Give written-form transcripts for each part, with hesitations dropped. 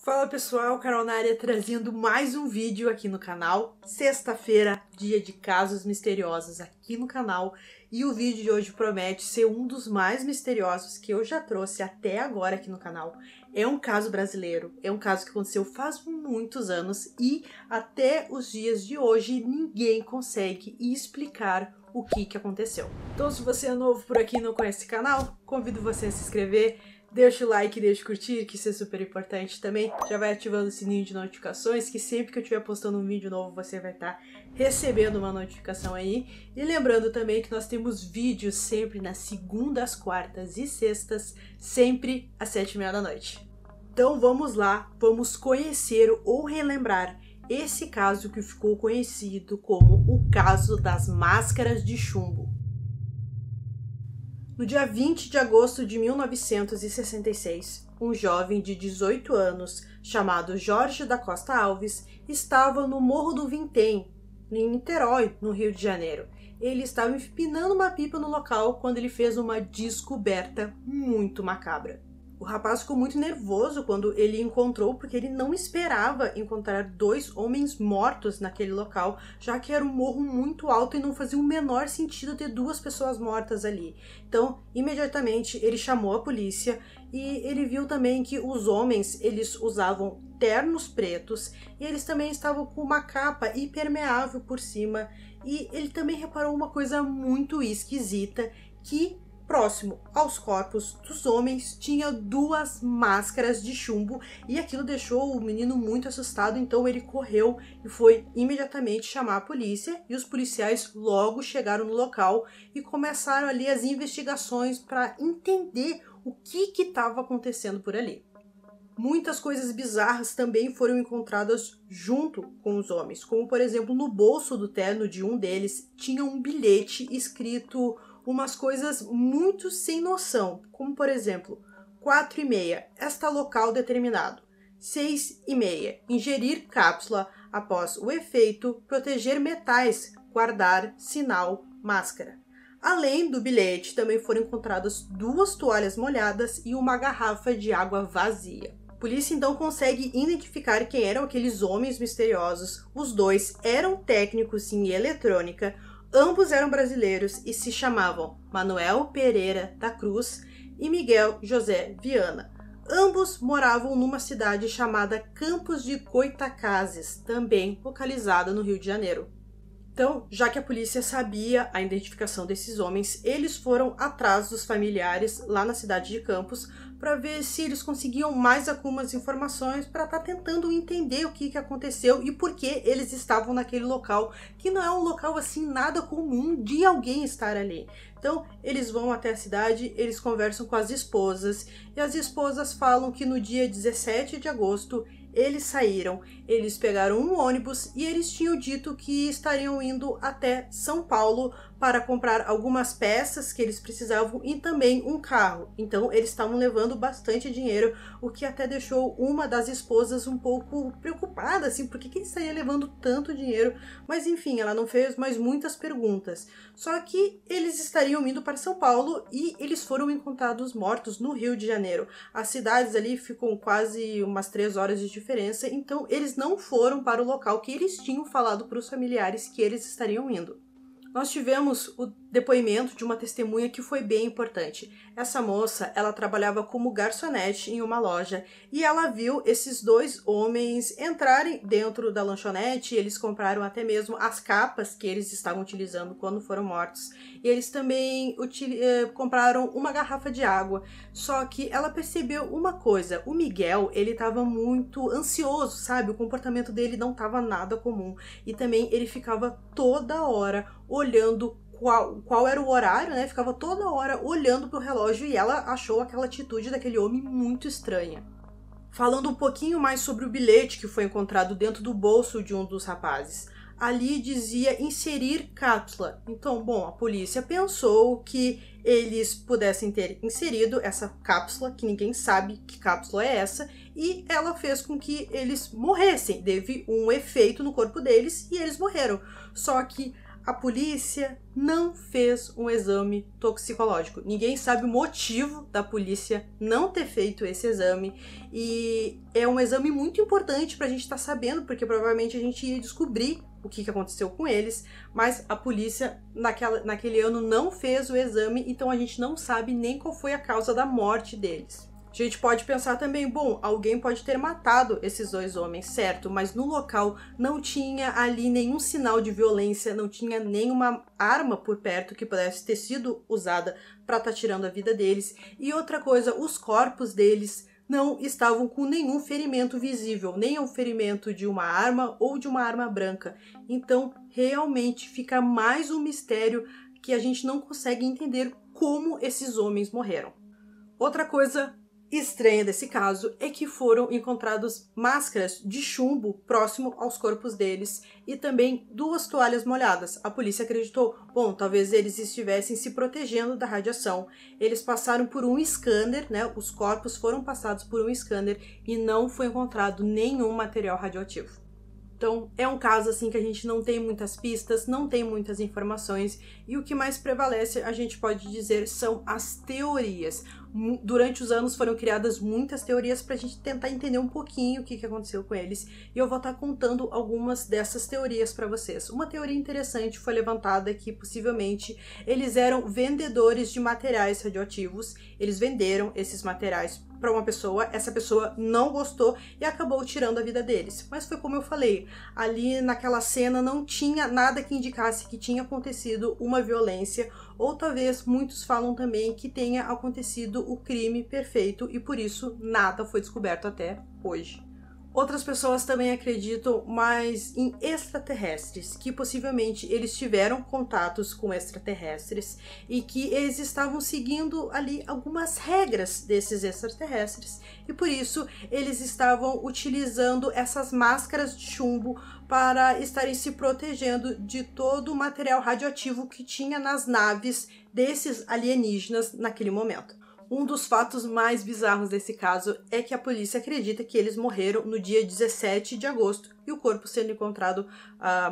Fala pessoal, Carol na área trazendo mais um vídeo aqui no canal. Sexta-feira, dia de casos misteriosos aqui no canal. E o vídeo de hoje promete ser um dos mais misteriosos que eu já trouxe até agora aqui no canal. É um caso brasileiro, é um caso que aconteceu faz muitos anos e até os dias de hoje ninguém consegue explicar o que aconteceu. Então se você é novo por aqui e não conhece esse canal, convido você a se inscrever. Deixa o like, deixa o curtir, que isso é super importante também. Já vai ativando o sininho de notificações, que sempre que eu estiver postando um vídeo novo, você vai estar recebendo uma notificação aí. E lembrando também que nós temos vídeos sempre nas segundas, quartas e sextas, sempre às 7h30 da noite. Então vamos lá, vamos conhecer ou relembrar esse caso que ficou conhecido como o caso das máscaras de chumbo. No dia 20 de agosto de 1966, um jovem de 18 anos, chamado Jorge da Costa Alves, estava no Morro do Vintém, em Niterói, no Rio de Janeiro. Ele estava empinando uma pipa no local quando ele fez uma descoberta muito macabra. O rapaz ficou muito nervoso quando ele encontrou, porque ele não esperava encontrar dois homens mortos naquele local, já que era um morro muito alto e não fazia o menor sentido ter duas pessoas mortas ali. Então, imediatamente, ele chamou a polícia e ele viu também que os homens, eles usavam ternos pretos e eles também estavam com uma capa impermeável por cima. E ele também reparou uma coisa muito esquisita, que próximo aos corpos dos homens tinha duas máscaras de chumbo e aquilo deixou o menino muito assustado, então ele correu e foi imediatamente chamar a polícia e os policiais logo chegaram no local e começaram ali as investigações para entender o que estava acontecendo por ali. Muitas coisas bizarras também foram encontradas junto com os homens, como por exemplo no bolso do terno de um deles tinha um bilhete escrito umas coisas muito sem noção, como por exemplo, 4h30, esta local determinado, 6h30, ingerir cápsula após o efeito, proteger metais, guardar, sinal, máscara. Além do bilhete, também foram encontradas duas toalhas molhadas e uma garrafa de água vazia. A polícia então consegue identificar quem eram aqueles homens misteriosos. Os dois eram técnicos em eletrônica. Ambos eram brasileiros e se chamavam Manuel Pereira da Cruz e Miguel José Viana. Ambos moravam numa cidade chamada Campos de Goytacazes, também localizada no Rio de Janeiro. Então, já que a polícia sabia a identificação desses homens, eles foram atrás dos familiares lá na cidade de Campos para ver se eles conseguiam mais algumas informações para estar tentando entender o que aconteceu e por que eles estavam naquele local, que não é um local assim nada comum de alguém estar ali. Então, eles vão até a cidade, eles conversam com as esposas e as esposas falam que no dia 17 de agosto eles saíram, eles pegaram um ônibus e eles tinham dito que estariam indo até São Paulo para comprar algumas peças que eles precisavam e também um carro. Então eles estavam levando bastante dinheiro, o que até deixou uma das esposas um pouco preocupada, assim, por que ele estaria levando tanto dinheiro? Mas enfim, ela não fez mais muitas perguntas. Só que eles estariam indo para São Paulo e eles foram encontrados mortos no Rio de Janeiro. As cidades ali ficam quase umas 3 horas de diferença, então eles não foram para o local que eles tinham falado para os familiares que eles estariam indo. Nós tivemos o depoimento de uma testemunha que foi bem importante. Essa moça, ela trabalhava como garçonete em uma loja e ela viu esses dois homens entrarem dentro da lanchonete. Eles compraram até mesmo as capas que eles estavam utilizando quando foram mortos. E eles também compraram uma garrafa de água. Só que ela percebeu uma coisa, o Miguel, ele estava muito ansioso, sabe? O comportamento dele não estava nada comum. E também ele ficava toda hora olhando qual era o horário, né? Ficava toda hora olhando pro relógio e ela achou aquela atitude daquele homem muito estranha. Falando um pouquinho mais sobre o bilhete que foi encontrado dentro do bolso de um dos rapazes. Ali dizia inserir cápsula. Então, bom, a polícia pensou que eles pudessem ter inserido essa cápsula, que ninguém sabe que cápsula é essa, e ela fez com que eles morressem. Teve um efeito no corpo deles e eles morreram. Só que A polícia não fez um exame toxicológico. Ninguém sabe o motivo da polícia não ter feito esse exame. E é um exame muito importante para a gente estar sabendo, porque provavelmente a gente ia descobrir o que aconteceu com eles. Mas a polícia naquele ano não fez o exame, então a gente não sabe nem qual foi a causa da morte deles. A gente pode pensar também, bom, alguém pode ter matado esses dois homens, certo? Mas no local não tinha ali nenhum sinal de violência, não tinha nenhuma arma por perto que pudesse ter sido usada para estar tirando a vida deles. E outra coisa, os corpos deles não estavam com nenhum ferimento visível, nem um ferimento de uma arma ou de uma arma branca. Então, realmente fica mais um mistério que a gente não consegue entender como esses homens morreram. Outra coisa estranha desse caso é que foram encontradas máscaras de chumbo próximo aos corpos deles e também 2 toalhas molhadas. A polícia acreditou, bom, talvez eles estivessem se protegendo da radiação. Eles passaram por um scanner, né? Os corpos foram passados por um scanner e não foi encontrado nenhum material radioativo. Então, é um caso assim que a gente não tem muitas pistas, não tem muitas informações e o que mais prevalece, a gente pode dizer, são as teorias. Durante os anos foram criadas muitas teorias para a gente tentar entender um pouquinho o que aconteceu com eles e eu vou estar contando algumas dessas teorias para vocês. Uma teoria interessante foi levantada que possivelmente eles eram vendedores de materiais radioativos, eles venderam esses materiais para uma pessoa, essa pessoa não gostou e acabou tirando a vida deles. Mas foi como eu falei, ali naquela cena não tinha nada que indicasse que tinha acontecido uma violência, ou talvez muitos falam também que tenha acontecido o crime perfeito e por isso nada foi descoberto até hoje. Outras pessoas também acreditam mais em extraterrestres, que possivelmente eles tiveram contatos com extraterrestres e que eles estavam seguindo ali algumas regras desses extraterrestres e por isso eles estavam utilizando essas máscaras de chumbo para estarem se protegendo de todo o material radioativo que tinha nas naves desses alienígenas naquele momento. Um dos fatos mais bizarros desse caso é que a polícia acredita que eles morreram no dia 17 de agosto e o corpo sendo encontrado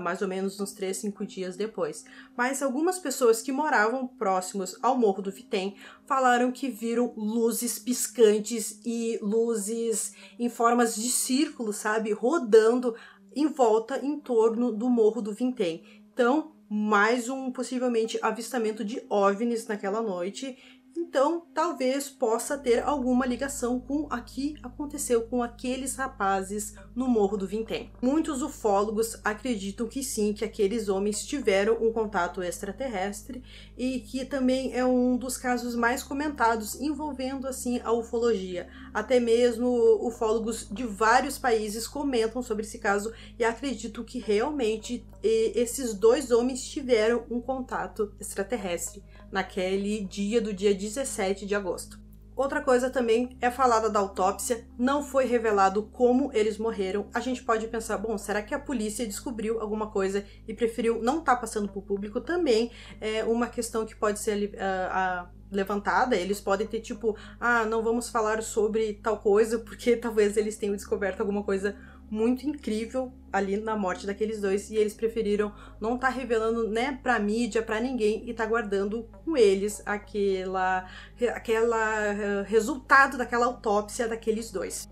mais ou menos uns 3-5 dias depois. Mas algumas pessoas que moravam próximos ao Morro do Vitem falaram que viram luzes piscantes e luzes em formas de círculo, sabe, rodando em volta, em torno do Morro do Vintem. Então, mais um possivelmente avistamento de OVNIs naquela noite. Então, talvez possa ter alguma ligação com o que aconteceu com aqueles rapazes no Morro do Vintem. Muitos ufólogos acreditam que sim, que aqueles homens tiveram um contato extraterrestre e que também é um dos casos mais comentados envolvendo assim a ufologia. Até mesmo ufólogos de vários países comentam sobre esse caso e acreditam que realmente esses 2 homens tiveram um contato extraterrestre naquele dia do dia 17 de agosto. Outra coisa também é falada da autópsia, não foi revelado como eles morreram. A gente pode pensar, bom, será que a polícia descobriu alguma coisa e preferiu não estar passando para o público? Também é uma questão que pode ser levantada. Eles podem ter tipo, não vamos falar sobre tal coisa porque talvez eles tenham descoberto alguma coisa muito incrível ali na morte daqueles 2 e eles preferiram não estar revelando, né, pra mídia, pra ninguém e tá guardando com eles aquela resultado daquela autópsia daqueles 2.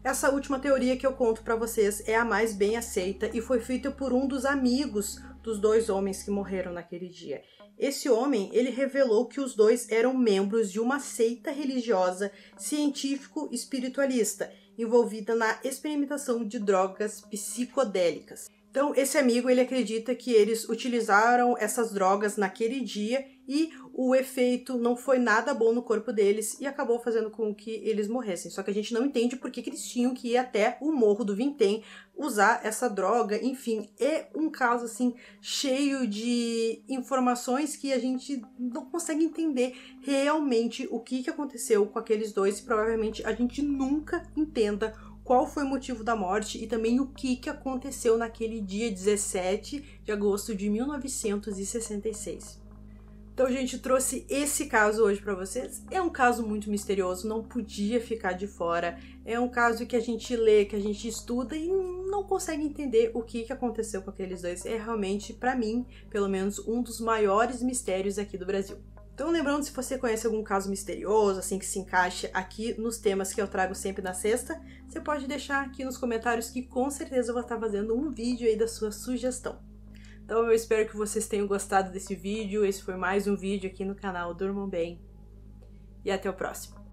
Essa última teoria que eu conto pra vocês é a mais bem aceita e foi feita por um dos amigos dos 2 homens que morreram naquele dia. Esse homem, ele revelou que os 2 eram membros de uma seita religiosa científico-espiritualista envolvida na experimentação de drogas psicodélicas. Então, esse amigo, ele acredita que eles utilizaram essas drogas naquele dia e o efeito não foi nada bom no corpo deles e acabou fazendo com que eles morressem. Só que a gente não entende por que eles tinham que ir até o Morro do Vintem usar essa droga. Enfim, é um caso assim cheio de informações que a gente não consegue entender realmente o que aconteceu com aqueles 2 e provavelmente a gente nunca entenda qual foi o motivo da morte e também o que aconteceu naquele dia 17 de agosto de 1966. Então, gente, trouxe esse caso hoje pra vocês. É um caso muito misterioso, não podia ficar de fora. É um caso que a gente lê, que a gente estuda e não consegue entender o que aconteceu com aqueles dois. É realmente, pra mim, pelo menos, um dos maiores mistérios aqui do Brasil. Então, lembrando, se você conhece algum caso misterioso, assim, que se encaixe aqui nos temas que eu trago sempre na sexta, você pode deixar aqui nos comentários que com certeza eu vou estar fazendo um vídeo aí da sua sugestão. Então eu espero que vocês tenham gostado desse vídeo. Esse foi mais um vídeo aqui no canal Durmam Bem. E até o próximo.